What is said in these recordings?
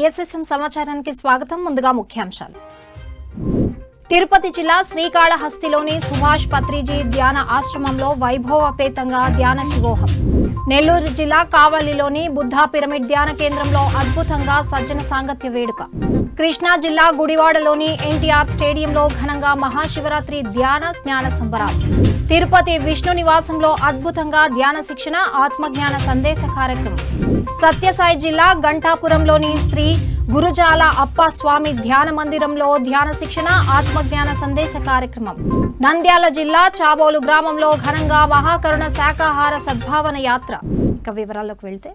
SSM సమాచారానికి స్వాగతం. ముందుగా ముఖ్యాంశాలు. తిరుపతి జిల్లా శ్రీకాళహస్తిలోని సుభాష్ పత్రిజీ ధ్యాన ఆశ్రమంలో వైభవపేతంగా ధ్యాన శివోహం. నెల్లూరు జిల్లా కావలిలోని బుద్ధ పిరమిడ్ ధ్యాన కేంద్రంలో అద్భుతంగా సజ్జన సాంగత్య వేడుక. కృష్ణా జిల్లా గుడివాడలోని ఎన్టీఆర్ స్టేడియంలో ఘనంగా మహాశివరాత్రి ధ్యాన జ్ఞాన సంబరాలు. తిరుపతి విష్ణు నివాసంలో అద్భుతంగా ధ్యాన శిక్షణ ఆత్మజ్ఞాన సందేశ కార్యక్రమం. సత్యసాయి జిల్లా గంటాపురంలోని శ్రీ గురుజాల అప్ప స్వామి ధ్యాన మందిరంలో ధ్యాన శిక్షణ ఆత్మజ్ఞాన సందేశ కార్యక్రమం. నంద్యాల జిల్లా చాబోలు గ్రామంలో ఘనంగా మహాకరుణ శాకాహార సద్భావన యాత్ర. వివరాల్లోకి వెళ్తే,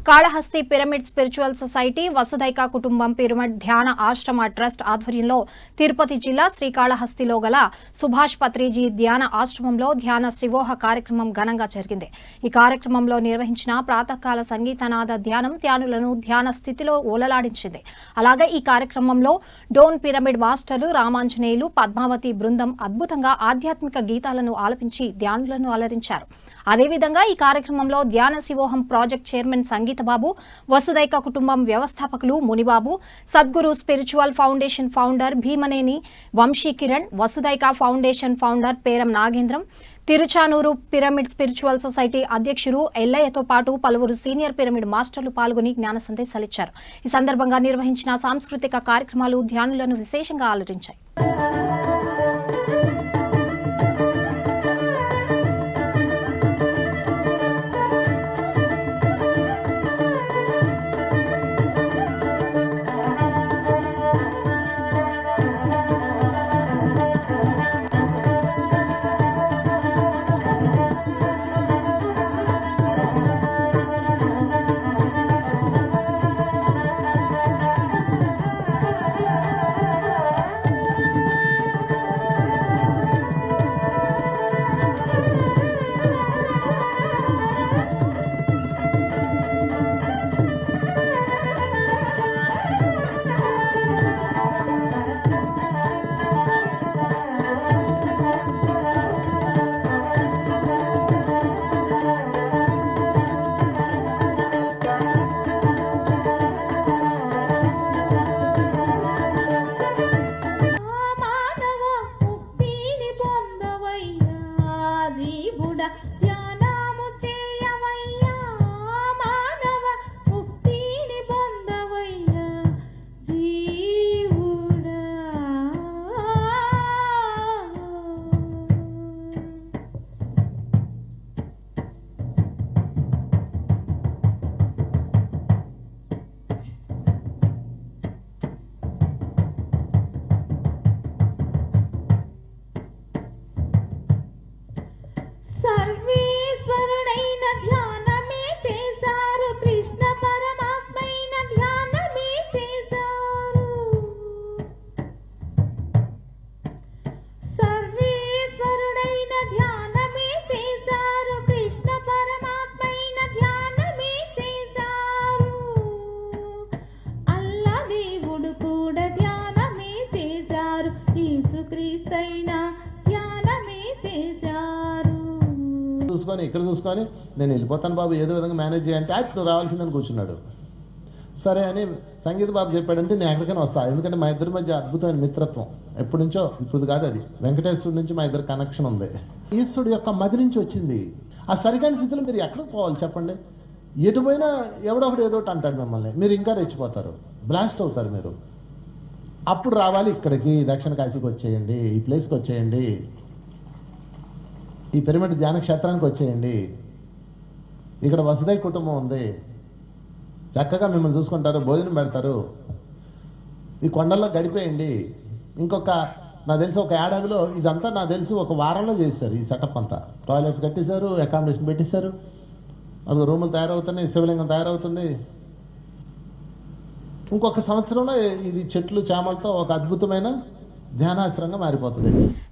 కాళహస్తి పిరమిడ్ స్పిరిచువల్ సొసైటీ వసుధైక కుటుంబం పిరమిడ్ ధ్యాన ఆశ్రమ ట్రస్ట్ ఆధ్వర్యంలో తిరుపతి జిల్లా శ్రీకాళహస్తిలో గల సుభాష్ పత్రిజీ ధ్యాన ఆశ్రమంలో ధ్యాన శివోహ కార్యక్రమం ఘనంగా జరిగింది. ఈ కార్యక్రమంలో నిర్వహించిన ప్రాతకాల సంగీతనాద ధ్యానం ధ్యానులను ధ్యాన స్థితిలో ఓలలాడించింది. అలాగే ఈ కార్యక్రమంలో డోన్ పిరమిడ్ మాస్టర్లు రామాంజనేయులు పద్మావతి బృందం అద్భుతంగా ఆధ్యాత్మిక గీతాలను ఆలపించి ధ్యానులను అలరించారు. అదేవిధంగా ఈ కార్యక్రమంలో ధ్యాన శివోహం ప్రాజెక్ట్ చైర్మన్ సంగీతబాబు, వసుధైక కుటుంబం వ్యవస్థాపకులు Munibabu, Sadguru spiritual foundation founder Bhimaneni Vamsi Kiran, Vasudhaika foundation founder Peram Nagendram, Tiruchanur pyramid spiritual society అధ్యక్షుడు ఎల్లయ్యతో పాటు పలువురు సీనియర్ పిరమిడ్ మాస్టర్లు పాల్గొని జ్ఞాన సందేశాలిచ్చారు. ఈ సందర్భంగా నిర్వహించిన సాంస్కృతిక కార్యక్రమాలు ధ్యానులను విశేషంగా అలరించాయి. చూసుకొని ఇక్కడ చూసుకొని నేను వెళ్ళిపోతాను బాబు, ఏదో విధంగా మేనేజ్ చేయంటే నువ్వు రావాల్సిందని కూర్చున్నాడు. సరే అని సంగీత బాబు చెప్పాడంటే నేను ఎక్కడికైనా వస్తా, ఎందుకంటే మా ఇద్దరి మధ్య అద్భుతమైన మిత్రత్వం ఎప్పటి నుంచో, ఇప్పుడు కాదు, అది వెంకటేశ్వరుడి నుంచి మా ఇద్దరు కనెక్షన్ ఉంది. ఈశ్వరుడు యొక్క మది నుంచి వచ్చింది. ఆ సరికాని స్థితిలో మీరు ఎక్కడికి పోవాలి చెప్పండి? ఎటు పోయినా ఎవడో ఒకటి ఏదో ఒకటి అంటాడు మిమ్మల్ని, మీరు ఇంకా రెచ్చిపోతారు, బ్లాస్ట్ అవుతారు మీరు. అప్పుడు రావాలి ఇక్కడికి, దక్షిణ కాశీకి వచ్చేయండి, ఈ ప్లేస్కి వచ్చేయండి, ఈ పిరమిడ్ ధ్యాన క్షేత్రానికి వచ్చేయండి, ఇక్కడ వసుధైక కుటుంబం ఉంది, చక్కగా మిమ్మల్ని చూసుకుంటారు, భోజనం పెడతారు, ఈ కొండల్లో గడిపేయండి. ఇంకొక నాకు తెలిసి ఒక ఏడాదిలో ఇదంతా నాకు తెలిసి ఒక వారంలో చేశారు ఈ సెటప్ అంతా. టాయిలెట్స్ కట్టేశారు, అకామిడేషన్ పెట్టేశారు, అది రూములు తయారవుతున్నాయి, శివలింగం తయారవుతుంది. ఇంకొక సంవత్సరంలో ఇది చెట్లు చేమలతో ఒక అద్భుతమైన ధ్యానాశ్రంగా మారిపోతుంది.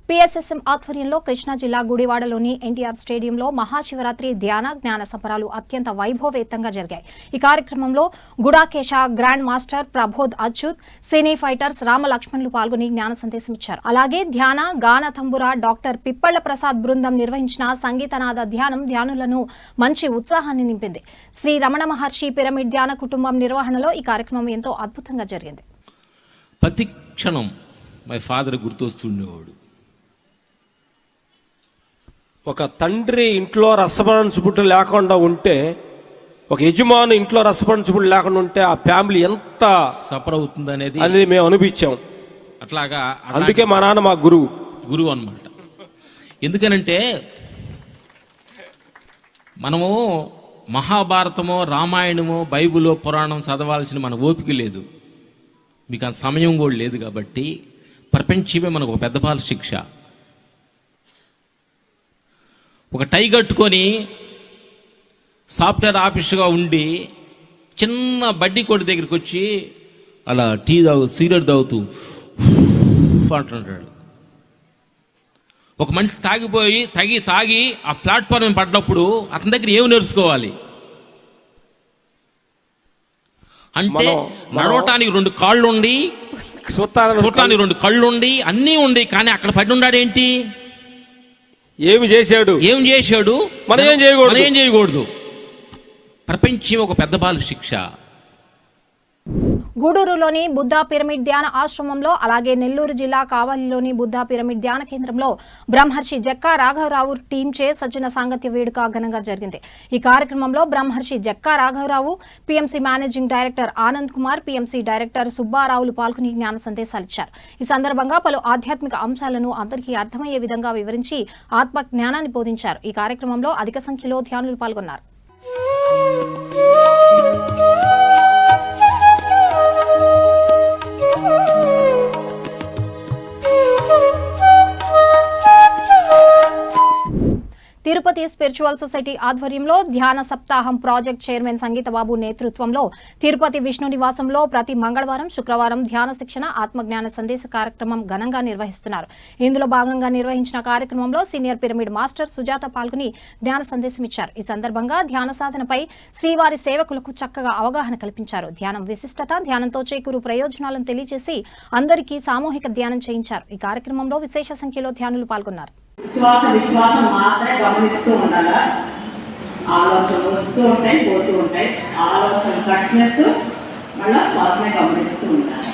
పిఎస్ఎస్ఎం ఆధ్వర్యంలో కృష్ణా జిల్లా గుడివాడలోని ఎన్టీఆర్ స్టేడియంలో మహాశివరాత్రి ధ్యాన జ్ఞాన సంబరాలు అత్యంత వైభవపేతంగా జరిగాయి. ఈ కార్యక్రమంలో గుడాకేశ గ్రాండ్ మాస్టర్ ప్రబోధ్ అచ్యుత్, సినీ ఫైటర్స్ రామలక్ష్మణులు పాల్గొని జ్ఞాన సందేశం ఇచ్చారు. అలాగే ధ్యాన గాన తంబుర డాక్టర్ పిప్పళ్ల ప్రసాద్ బృందం నిర్వహించిన సంగీతనాద ధ్యానం ధ్యానులను మంచి ఉత్సాహాన్ని నింపింది. శ్రీ రమణ మహర్షి పిరమిడ్ ధ్యాన కుటుంబం నిర్వహణలో ఈ కార్యక్రమం ఎంతో అద్భుతంగా జరిగింది. ప్రతి క్షణం మై ఫాదర్ గుర్తొస్తుండేవాడు. ఒక తండ్రి ఇంట్లో రసపంచుబుట్టు లేకుండా ఉంటే, ఒక యజమాని ఇంట్లో రసపంచుబుట్టు లేకుండా ఉంటే ఆ ఫ్యామిలీ ఎంత సఫర్ అవుతుంది అనేది మేము అనిపించాం. అట్లాగా అందుకే మా నాన్న మా గురువు అన్నమాట. ఎందుకనంటే మనము మహాభారతమో రామాయణమో బైబిలో పురాణం చదవాల్సిన మన ఓపిక లేదు, మీకు అంత సమయం కూడా లేదు. కాబట్టి ప్రపంచమే మనకు ఒక పెద్ద బాల శిక్ష. ఒక టై కట్టుకొని సాఫ్ట్వేర్ ఆఫీసుగా ఉండి చిన్న బడ్డీ కొట్టు దగ్గరికి వచ్చి అలా టీ సిగరెట్ తాగుతూ అంటుంటాడు. ఒక మనిషి తాగి ఆ ప్లాట్ఫామ్ పడ్డప్పుడు అతని దగ్గర ఏమి నేర్చుకోవాలి అంటే, నడవటానికి 2 కాళ్ళు ఉండి, చూడటానికి 2 కళ్ళు ఉండి, అన్నీ ఉండి, కానీ అక్కడ పడి ఉన్నాడేంటి? ఏమి చేశాడు? మనం ఏం చేయకూడదు. ప్రపంచం ఒక పెద్ద బాల శిక్ష. గూడూరులోని బుద్ధా పిరమిడ్ ధ్యాన ఆశ్రమంలో, అలాగే నెల్లూరు జిల్లా కావలిలోని బుద్ధా పిరమిడ్ ధ్యాన కేంద్రంలో బ్రహ్మర్షి జక్కా రాఘవరావు టీంచే సజ్జన సాంగత్య వేడుక ఘనంగా జరిగింది. ఈ కార్యక్రమంలో బ్రహ్మర్షి జక్కా రాఘవరావు, PMC managing director Anand Kumar, PMC director సుబ్బారావులు పాల్గొని జ్ఞాన సందేశాలు ఇచ్చారు. ఈ సందర్భంగా పలు ఆధ్యాత్మిక అంశాలను అందరికీ అర్థమయ్యే విధంగా వివరించి ఆత్మ జ్ఞానాన్ని బోధించారు. ఈ కార్యక్రమంలో అధిక సంఖ్యలో ధ్యానులు పాల్గొన్నారు. తిరుపతి స్పిరిచువల్ సొసైటీ ఆధ్వర్యంలో ధ్యాన సప్తాహం ప్రాజెక్ట్ చైర్మన్ సంగీతబాబు నేతృత్వంలో తిరుపతి విష్ణు నివాసంలో ప్రతి మంగళవారం, శుక్రవారం ధ్యాన శిక్షణ, ఆత్మజ్ఞాన సందేశ కార్యక్రమం ఘనంగా నిర్వహిస్తున్నారు. ఇందులో భాగంగా నిర్వహించిన కార్యక్రమంలో సీనియర్ పిరమిడ్ మాస్టర్ సుజాత పాల్గొని జ్ఞాన సందేశం ఇచ్చారు. ఈ సందర్భంగా ధ్యాన సాధనపై శ్రీవారి సేవకులకు చక్కగా అవగాహన కల్పించారు. ధ్యానం విశిష్టత, ధ్యానంతో చేకూరు ప్రయోజనాలను తెలియజేసి అందరికీ సామూహిక ధ్యానం చేయించారు. ఈ కార్యక్రమంలో విశేష సంఖ్యలో ధ్యానులు పాల్గొన్నారు. విశ్వాసం మాత్రమే గమనిస్తూ ఉండాలా. ఆలోచనలు వస్తూ ఉంటాయి, పోతూ ఉంటాయి. ఆలోచనలు కట్ చేస్తూ మళ్ళీ శ్వాసనే గమనిస్తూ ఉండాలి.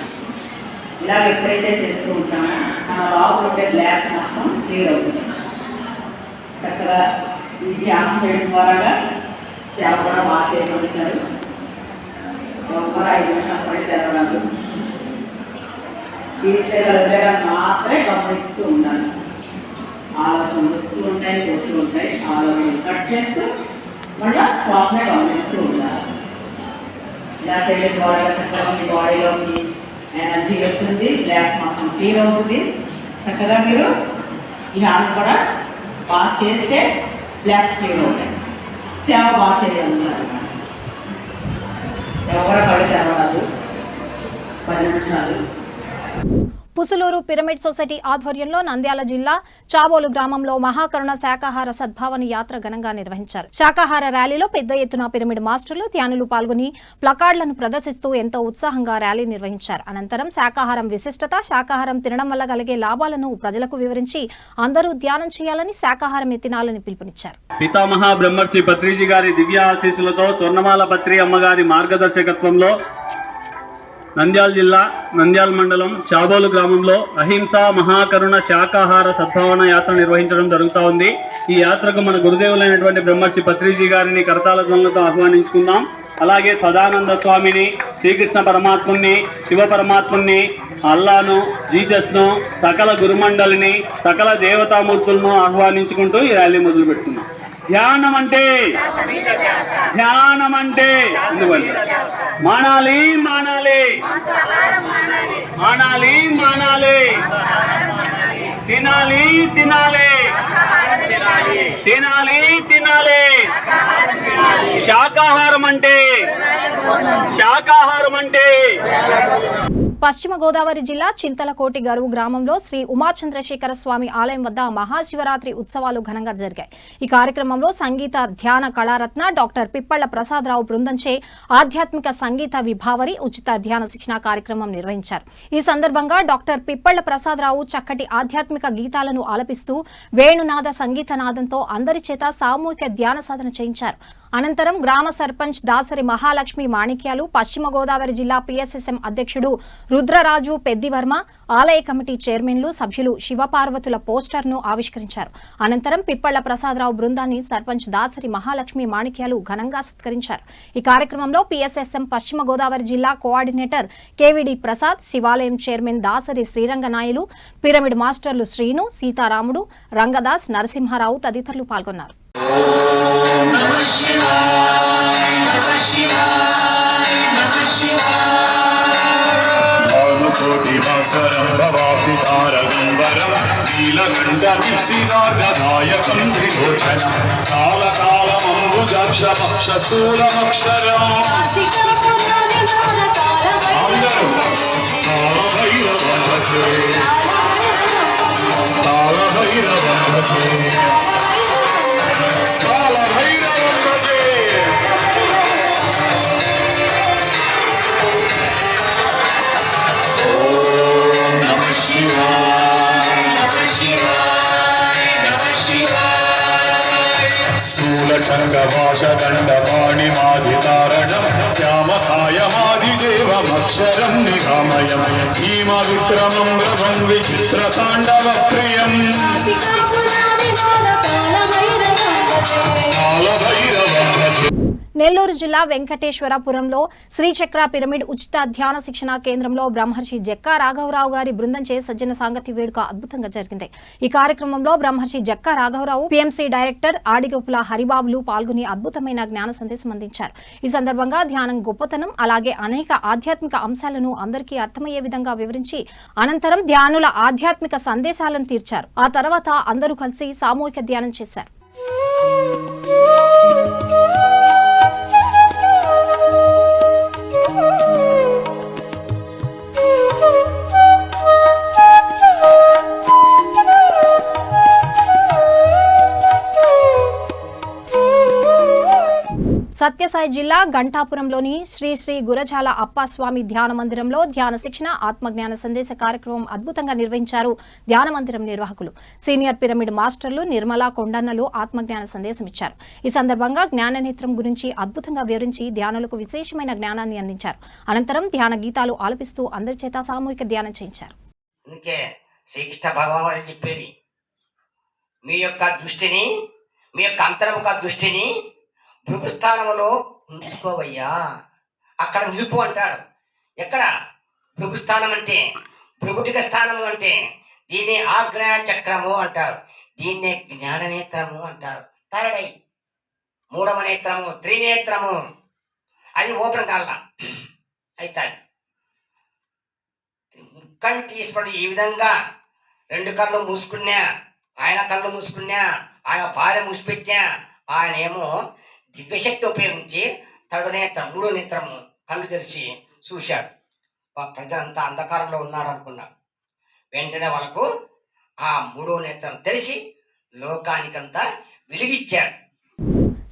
ఇలా ఎప్పుడైతే చేస్తూ ఉంటామో మన లోపల ఉండే గ్లాస్ మొత్తం క్లియర్ అవుతుంది. చక్కగా ఈ ధ్యానం చేయడం ద్వారా సేవ కూడా బాగా చేయగలుగుతారు. ఒక్కరు 5 నిమిషాలు పడి తెరవరాదు. ఈ చేయగలిగేదాన్ని మాత్రమే గమనిస్తూ ఉండాలి. ఆలోచనలు వస్తూ ఉంటాయి, పోతూ ఉంటాయి. ఆలోచనలు కట్ చేస్తూ మళ్ళీ శ్వాసనే గమనిస్తూ ఉండాలి. ఇలా చేయడం ద్వారా చక్కగా మీ బాడీలోకి ఎనర్జీ వస్తుంది, గ్యాస్ మొత్తం క్లియర్ అవుతుంది. చక్కగా మీరు ఈ ఆమె కూడా బాగా చేస్తే గ్యాస్ క్లియర్ అవుతాయి. సేవ బాగా చేయగలుగుతారు. ఎవరు కళ్ళు తెరవరాదు. 10 నిమిషాలు. పుసులూరు పిరమిడ్ సొసైటీ ఆధ్వర్యంలో నంద్యాల జిల్లా చాబోలు గ్రామంలో మహాకరుణ శాకాహార సద్భావన యాత్ర ఘనంగా నిర్వహించారు. శాకాహార ర్యాలీలో పెద్ద ఎత్తున పిరమిడ్ మాస్టర్లు, ధ్యానులు పాల్గొని ప్లకార్డులను ప్రదర్శిస్తూ ఎంతో ఉత్సాహంగా ర్యాలీ నిర్వహించారు. అనంతరం శాకాహారం విశిష్టత, శాకాహారం తినడం వల్ల కలిగే లాభాలను ప్రజలకు వివరించి అందరూ ధ్యానం చేయాలని, శాకాహారం తినాలని పిలుపునిచ్చారు. పితామహ బ్రహ్మర్షి పత్రిజీ గారి దివ్య ఆశీస్సులతో స్వర్ణమాల పత్రి అమ్మగారి మార్గదర్శకత్వంలో నంద్యాల జిల్లా నంద్యాల మండలం చాబోలు గ్రామంలో అహింస మహాకరుణ శాకాహార సద్భావన యాత్ర నిర్వహించడం జరుగుతూ ఉంది. ఈ యాత్రకు మన గురుదేవులైనటువంటి బ్రహ్మర్షి పత్రిజీ గారిని కరతాళ ధ్వనులతో ఆహ్వానించుకుందాం. అలాగే సదానంద స్వామిని, శ్రీకృష్ణ పరమాత్ముని, శివ పరమాత్ముని, అల్లాను, జీసస్ను, సకల గురుమండలిని, సకల దేవతామూర్తులను ఆహ్వానించుకుంటూ ఈ ర్యాలీ మొదలు పెట్టుకున్నాం. ధ్యానం అంటే ఎందుకంటే మానాలి మానాలి మానాలి మానాలి, తినాలి తినాలి తినాలి తినాలి. శాకాహారం అంటే పశ్చిమ గోదావరి జిల్లా చింతలకోటి గరువు గ్రామంలో శ్రీ ఉమాచంద్రశేఖర స్వామి ఆలయం వద్ద మహాశివరాత్రి ఉత్సవాలు ఘనంగా జరిగాయి. ఈ కార్యక్రమంలో సంగీత ధ్యాన కళారత్న డాక్టర్ పిప్పళ్ల ప్రసాదరావు బృందంచే ఆధ్యాత్మిక సంగీత విభావరి ఉచిత ధ్యాన శిక్షణ కార్యక్రమం నిర్వహించారు. ఈ సందర్భంగా డాక్టర్ పిప్పళ్ల ప్రసాదరావు చక్కటి ఆధ్యాత్మిక గీతాలను ఆలపిస్తూ వేణునాద సంగీత నాదంతో అందరి చేత సామూహిక ధ్యాన సాధన చేయించారు. అనంతరం గ్రామ సర్పంచ్ దాసరి మహాలక్ష్మి మాణిక్యాలు, పశ్చిమ గోదావరి జిల్లా PSSM అధ్యక్షుడు రుద్రరాజు పెద్దివర్మ, ఆలయ కమిటీ చైర్మన్లు, సభ్యులు శివపార్వతుల పోస్టర్ను ఆవిష్కరించారు. అనంతరం పిప్పళ్ల ప్రసాదరావు బృందాన్ని సర్పంచ్ దాసరి మహాలక్ష్మి మాణిక్యాలు ఘనంగా సత్కరించారు. ఈ కార్యక్రమంలో PSSM పశ్చిమ గోదావరి జిల్లా కోఆర్డినేటర్ KVD ప్రసాద్, శివాలయం చైర్మన్ దాసరి శ్రీరంగనాయులు, పిరమిడ్ మాస్టర్లు శ్రీను, సీతారాముడు, రంగదాస్, నరసింహారావు తదితరులు పాల్గొన్నారు. కోటి భాస్వరం భవాపి తారగంబరం నీలకంఠమిప్సినార్గదాయకం త్రిలోచనం కాలకాలమంబుజాక్షమక్షశూలమక్షరం అందరూ కాలభైరవే కాలభైరవే శూలచండపాణిమాధితారణం శ్యామకాయమాదిదేవమక్షరం నిరామయం భీమ విక్రమం రవం విచిత్రతాండవ ప్రియం నెల్లూరు జిల్లా వెంకటేశ్వరపురంలో శ్రీచక్ర పిరమిడ్ ఉచిత ధ్యాన శిక్షణ కేంద్రంలో బ్రహ్మర్షి జక్కా రాఘవరావు గారి బృందంచే సజ్జన సాంగత్య వేడుక అద్భుతంగా జరిగింది. ఈ కార్యక్రమంలో బ్రహ్మర్షి జక్కా రాఘవరావు, PMC డైరెక్టర్ ఆడిగోపుల హరిబాబులు పాల్గొని అద్భుతమైన జ్ఞాన సందేశం అందించారు. ఈ సందర్భంగా ధ్యానం గొప్పతనం, అలాగే అనేక ఆధ్యాత్మిక అంశాలను అందరికీ అర్థమయ్యే విధంగా వివరించి అనంతరం ధ్యానుల ఆధ్యాత్మిక సందేశాలను తీర్చారు. ఆ తర్వాత అందరూ కలిసి సామూహిక ధ్యానం చేశారు. సత్యసాయి జిల్లా గంటాపురంలోని శ్రీ శ్రీ గురజాల అప్పస్వామి ధ్యాన మందిరంలో ధ్యాన శిక్షణ, ఆత్మజ్ఞాన సందేశ కార్యక్రమం అద్భుతంగా నిర్వహించారు ధ్యాన మందిరం నిర్వాహకులు. సీనియర్ పిరమిడ్ మాస్టర్లు నిర్మలా కొండన్నలు ఆత్మజ్ఞాన సందేశం ఇచ్చారు. ఈ సందర్భంగా జ్ఞాననేత్రం గురించి అద్భుతంగా వివరించి ధ్యానులకు విశేషమైన జ్ఞానాన్ని అందించారు. అనంతరం ధ్యాన గీతాలు ఆలపిస్తూ అందరి చేత సామూహిక ధ్యానం చేయించారు. శ్రీకృష్ణ భగవాన్ చెప్పేది, మీ యొక్క దృష్టిని, మీ యొక్క అంతర్ముఖ దృష్టిని భృగుస్థానంలో ఉంచుకోవయ్యా, అక్కడ నిలుపు అంటాడు. ఎక్కడ భృగుస్థానం అంటే, భృగుటిక స్థానము అంటే దీన్ని ఆగ్నేయ చక్రము అంటారు, దీన్నే జ్ఞాననేత్రము అంటారు. థర్డ్ ఐ, మూడవ నేత్రము, త్రినేత్రము, అది ఓపెన్ కాల అవుతుంది. కళ్ళు తీసిపడి ఈ విధంగా రెండు కళ్ళు మూసుకున్నా, ఆయన కళ్ళు మూసుకున్నా, ఆయన భార్య మూసిపెట్టినా, ఆయన ఏమో దివ్యశక్తి ఉపయోగించి థర్డ్ నేత్రం, మూడో నేత్రము కళ్ళు తెరిచి చూశాడు. ప్రజలంతా అంధకారంలో ఉన్నాడు అనుకున్నాడు. వెంటనే వాళ్ళకు ఆ మూడో నేత్రం తెరిచి లోకానికంతా వెలిగిచ్చాడు.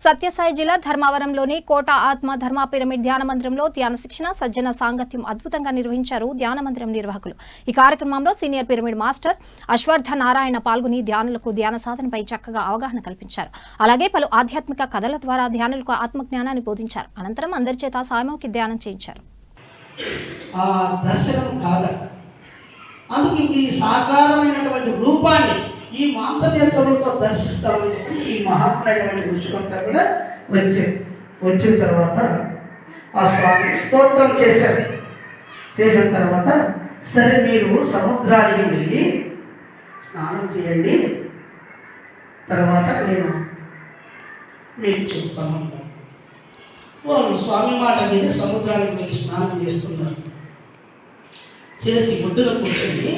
సత్యసాయి జిల్లా ధర్మవరంలోని కోట ఆత్మ ధర్మ పిరమిడ్ ధ్యాన మందిరంలో ధ్యాన శిక్షణ, సజ్జన సాంగత్యం అద్భుతంగా నిర్వహించారు ధ్యాన మందిరం నిర్వాహకులు. ఈ కార్యక్రమంలో senior pyramid master Ashwardha Narayana పాల్గొని ధ్యానులకు ధ్యాన సాధనపై చక్కగా అవగాహన కల్పించారు. అలాగే పలు ఆధ్యాత్మిక కథల ద్వారా ధ్యానులకు ఆత్మజ్ఞానాన్ని బోధించారు. అనంతరం అందరి చేత సామూహిక ధ్యానం చేయించారు. అందుకు ఈ సాకారమైనటువంటి రూపాన్ని ఈ మాంస నేత్రములతో దర్శిస్తామని చెప్పి ఈ మహాత్మైనటువంటి ఋషులంతా కూడా వచ్చిన తర్వాత ఆ స్వామిని స్తోత్రం చేశారు. చేసిన తర్వాత సరే మీరు సముద్రానికి వెళ్ళి స్నానం చేయండి, తర్వాత నేను మీకు చెప్తాను. వాళ్ళు స్వామి మాట మీద సముద్రానికి వెళ్ళి స్నానం చేస్తున్నారు. చేసి ఒడ్డున కూర్చొని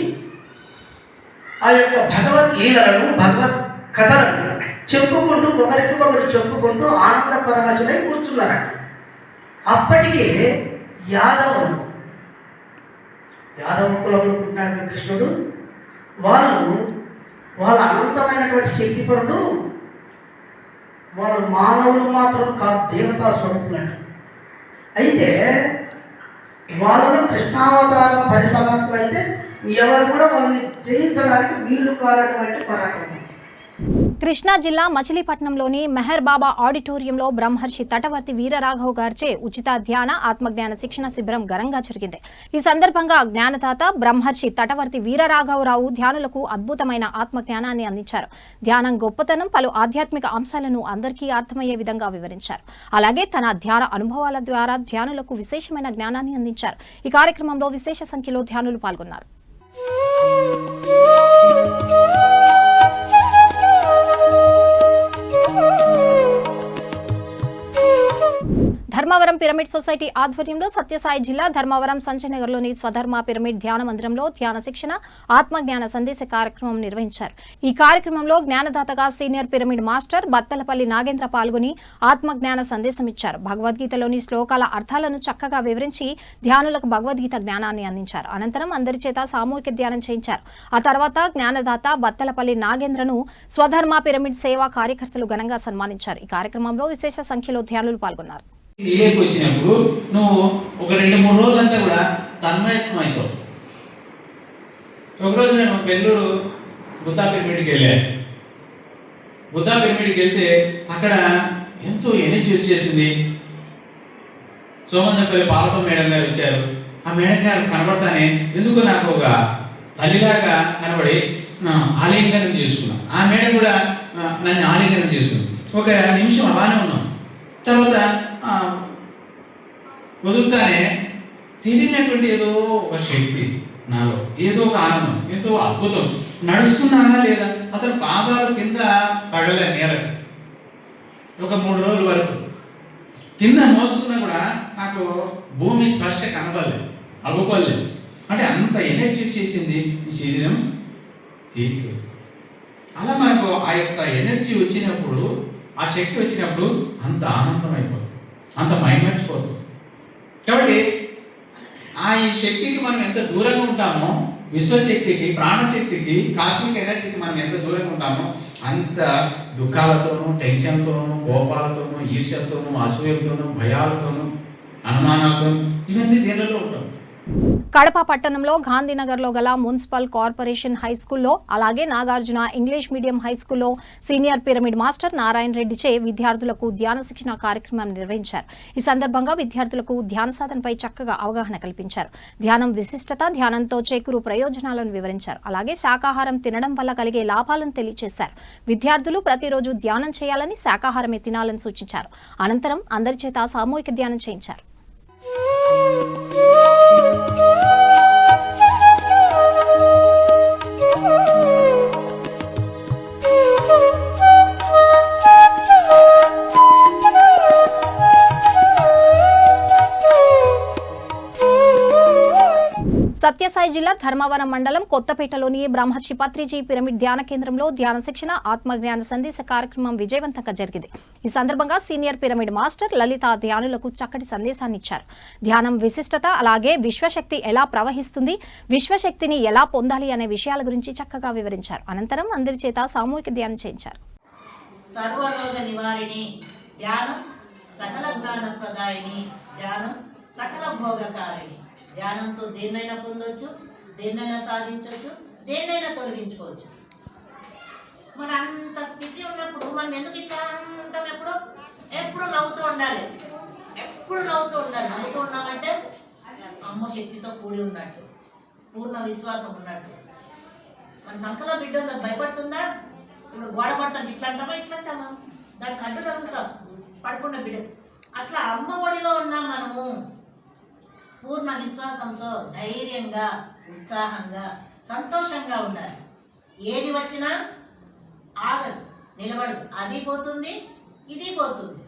ఆ యొక్క భగవద్ లీలలను, భగవత్ కథలను చెప్పుకుంటూ ఒకరికి ఒకరు చెప్పుకుంటూ ఆనంద పరవశులై కూర్చున్నారట. అప్పటికే యాదవులు యాదవ కులంలో పుట్టినాడు కదా కృష్ణుడు. వాళ్ళ అనంతమైనటువంటి శక్తిపరుడు. వాళ్ళు మానవులు మాత్రం కాదు, దేవతా స్వరూపులంట. అయితే వాళ్ళను కృష్ణావతారం పరిసమాప్తం అయితే ఎవరు కూడా వాళ్ళని జయించడానికి వీలు కానటువంటి పరాక్రమం. కృష్ణా జిల్లా మచిలీపట్నంలోని మెహర్ బాబా ఆడిటోరియంలో బ్రహ్మర్షి తటవర్తి వీరరాఘవ్ గారిచే ఉచిత ధ్యాన ఆత్మజ్ఞాన శిక్షణ శిబిరం ఘనంగా జరిగింది. ఈ సందర్భంగా జ్ఞానదాత బ్రహ్మర్షి తటవర్తి వీరరాఘవరావు ధ్యానులకు అద్భుతమైన ఆత్మజ్ఞానాన్ని అందించారు. ధ్యానం గొప్పతనం, పలు ఆధ్యాత్మిక అంశాలను అందరికీ అర్థమయ్యే విధంగా వివరించారు. అలాగే తన ధ్యాన అనుభవాల ద్వారా ధ్యానులకు విశేషమైన జ్ఞానాన్ని అందించారు. ఈ కార్యక్రమంలో విశేష సంఖ్యలో ధ్యానులు పాల్గొన్నారు. ధర్మవరం పిరమిడ్ సొసైటీ ఆధ్వర్యంలో సత్యసాయి జిల్లా ధర్మవరం సంజయనగర్లోని స్వధర్మ పిరమిడ్ ధ్యాన మందిరంలో ధ్యాన శిక్షణ ఆత్మజ్ఞాన సందేశ కార్యక్రమం నిర్వహించారు. ఈ కార్యక్రమంలో జ్ఞానదాతగా senior pyramid master Battalapalli Nagendra పాల్గొని ఆత్మజ్ఞాన సందేశం ఇచ్చారు. భగవద్గీతలోని శ్లోకాల అర్థాలను చక్కగా వివరించి ధ్యానులకు భగవద్గీత జ్ఞానాన్ని అందించారు. అనంతరం అందరి చేత సామూహిక ధ్యానం చేయించారు. ఆ తర్వాత జ్ఞానదాత బత్తలపల్లి నాగేంద్రను స్వధర్మ పిరమిడ్ సేవా కార్యకర్తలు ఘనంగా సన్మానించారు. ఈ కార్యక్రమంలో విశేష సంఖ్యలో ధ్యానులు పాల్గొన్నారు. నీళ్ళకి వచ్చినప్పుడు నువ్వు ఒక 2-3 రోజులంతా కూడా తన్మయత్వం అవుతావు. ఒకరోజు నేను బెంగళూరు బుద్ధా పిరమిడ్కి వెళ్ళాను. బుద్ధా పిరమిడ్కి వెళ్తే అక్కడ ఎంతో ఎనర్జీ వచ్చేసింది. సోమందపల్లి పాలతో మేడం గారు వచ్చారు. ఆ మేడం గారు కనబడతానే ఎందుకు నాకు ఒక తల్లిలాగా కనబడి ఆలింగనం చేసుకున్నాను. ఆ మేడం కూడా నన్ను ఆలింగనం చేసుకున్నాను. ఒక నిమిషం అలానే ఉన్నాం. తర్వాత వదులుతానే తెలియనటువంటి ఏదో ఒక శక్తి నాలో, ఏదో ఒక ఆనందం, ఎంతో అద్భుతం. నడుస్తున్నానా లేదా అసలు పాదాలు కింద తగలే నేల. ఒక 3 రోజుల వరకు కింద మోస్తున్నా కూడా నాకు భూమి స్పర్శ కనబడలేదు, అవ్వలేదు. అంటే అంత ఎనర్జీ వచ్చేసింది ఈ శరీరం తీరిక. అలా మనకు ఆ యొక్క ఎనర్జీ వచ్చినప్పుడు, ఆ శక్తి వచ్చినప్పుడు అంత ఆనందం అయిపోతుంది, అంత మైమర్చిపోతుంది. కాబట్టి ఈ శక్తికి మనం ఎంత దూరంగా ఉంటామో, విశ్వశక్తికి, ప్రాణశక్తికి, కాస్మిక్ ఎనర్జీకి మనం ఎంత దూరంగా ఉంటామో అంత దుఃఖాలతోనూ, టెన్షన్తోనూ, కోపాలతోనూ, ఈర్ష్యతోనూ, అసూయతోనూ, భయాలతోనూ, అనుమానాలతోనూ ఇవన్నీ దీనిలో ఉంటాం. కడప పట్టణంలో గాంధీనగర్లో గల మున్సిపల్ కార్పొరేషన్ హై స్కూల్లో, అలాగే నాగార్జున ఇంగ్లీష్ మీడియం హై స్కూల్లో సీనియర్ పిరమిడ్ మాస్టర్ నారాయణ రెడ్డిచే విద్యార్థులకు ధ్యాన శిక్షణ కార్యక్రమం నిర్వహించారు. ఈ సందర్భంగా విద్యార్థులకు ధ్యాన సాధనపై చక్కగా అవగాహన కల్పించారు. ధ్యానం విశిష్టత, ధ్యానంతో చేకూరు ప్రయోజనాలను వివరించారు. అలాగే శాకాహారం తినడం వల్ల కలిగే లాభాలను తెలియజేశారు. విద్యార్థులు ప్రతిరోజు ధ్యానం చేయాలని, శాకాహారమే తినాలని సూచించారు. అనంతరం అందరి చేత సామూహిక ధ్యానం చేయించారు. సత్యసాయి జిల్లా ధర్మవరం మండలం కొత్తపేటలోని బ్రహ్మర్షి పత్రిజీ పిరమిడ్ ధ్యాన కేంద్రంలో ధ్యాన శిక్షణ ఆత్మజ్ఞాన సందేశ కార్యక్రమం విజయవంతంగా జరిగింది. ఈ సందర్భంగా సీనియర్ పిరమిడ్ మాస్టర్ లలిత ధ్యానులకు చక్కటి సందేశాన్ని ఇచ్చారు. ధ్యానం విశిష్టత, అలాగే విశ్వశక్తి ఎలా ప్రవహిస్తుంది, విశ్వశక్తిని ఎలా పొందాలి అనే విషయాల గురించి చక్కగా వివరించారు. అనంతరం అందరి చేత సామూహిక ధ్యానం చేయించారు. సర్వరోగ నివారిణి ధ్యానం, సకల జ్ఞాన ప్రదాయిని ధ్యానం, సకల భోగకారిణి. ధ్యానంతో దేన్నైనా పొందొచ్చు, దేన్నైనా సాధించవచ్చు, దేన్నైనా తొలగించుకోవచ్చు. మన అంత స్థితి ఉన్నప్పుడు మనం ఎందుకు ఇట్లా ఉంటాం? ఎప్పుడు నవ్వుతూ ఉండాలి, ఎప్పుడు నవ్వుతూ ఉండాలి. నవ్వుతూ ఉన్నామంటే అమ్మ శక్తితో కూడి ఉన్నట్టు, పూర్ణ విశ్వాసం ఉన్నట్టు. మన సంకలో బిడ్డ ఉందా, భయపడుతుందా? ఇప్పుడు గోడ పడతాం, ఇట్లా అంటామా? దానికి అడ్డు తగ్గుతాం పడుకున్న బిడ్డ. అట్లా అమ్మ ఒడిలో ఉన్నాం మనము. పూర్ణ విశ్వాసంతో ధైర్యంగా, ఉత్సాహంగా, సంతోషంగా ఉండాలి. ఏది వచ్చినా ఆగదు, నిలబడదు. అది పోతుంది, ఇది పోతుంది,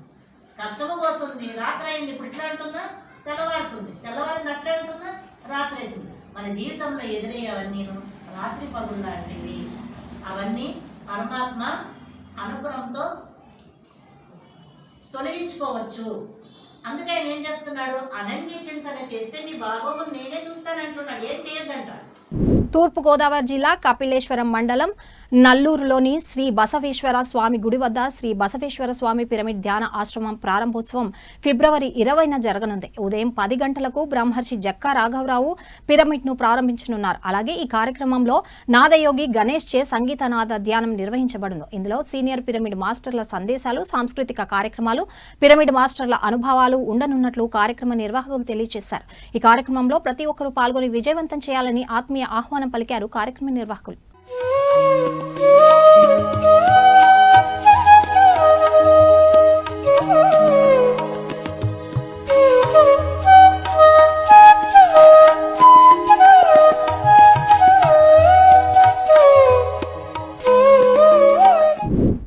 కష్టము పోతుంది. రాత్రి అయింది, ఇప్పుడు ఇట్లా అంటున్నా, తెల్లవారుతుంది, తెల్లవారింది అట్లే అంటున్నా, రాత్రి అవుతుంది. మన జీవితంలో ఎదురయ్యేవన్నీ రాత్రి పగులు లాంటివి. అవన్నీ పరమాత్మ అనుగ్రహంతో తొలగించుకోవచ్చు. అందుకే ఆయన ఏం చెప్తున్నాడు, అనన్య చింతన చేస్తే మీ బాగోగులు నేనే చూస్తానంటున్నాడు. ఏం చేయొద్దంటారు. తూర్పుగోదావరి జిల్లా కపిలేశ్వరం మండలం నల్లూరులోని శ్రీ బసవేశ్వర స్వామి గుడి వద్ద శ్రీ బసవేశ్వర స్వామి పిరమిడ్ ధ్యాన ఆశ్రమం ప్రారంభోత్సవం ఫిబ్రవరి 20న జరగనుంది. ఉదయం 10 గంటలకు బ్రహ్మర్షి జక్కా రాఘవరావు పిరమిడ్ ను ప్రారంభించనున్నారు. అలాగే ఈ కార్యక్రమంలో నాదయోగి గణేష్ చే సంగీతనాద ధ్యానం నిర్వహించబడును. ఇందులో సీనియర్ పిరమిడ్ మాస్టర్ల సందేశాలు, సాంస్కృతిక కార్యక్రమాలు, పిరమిడ్ మాస్టర్ల అనుభవాలు ఉండనున్నట్లు కార్యక్రమ నిర్వాహకులు తెలియజేశారు. ఈ కార్యక్రమంలో ప్రతి ఒక్కరూ పాల్గొని విజయవంతం చేయాలని ఆత్మీయ ఆహ్వానం పలికారు కార్యక్రమ నిర్వాహకులు.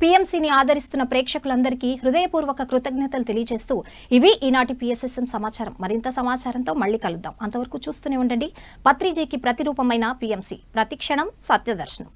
పీఎంసీని ఆదరిస్తున్న ప్రేక్షకులందరికీ హృదయపూర్వక కృతజ్ఞతలు తెలియజేస్తూ ఇవి ఈనాటి PSSM సమాచారం. మరింత సమాచారంతో మళ్ళీ కలుద్దాం. అంతవరకు చూస్తూనే ఉండండి పత్రిజీకి ప్రతిరూపమైన PMC, ప్రతిక్షణం సత్యదర్శనం.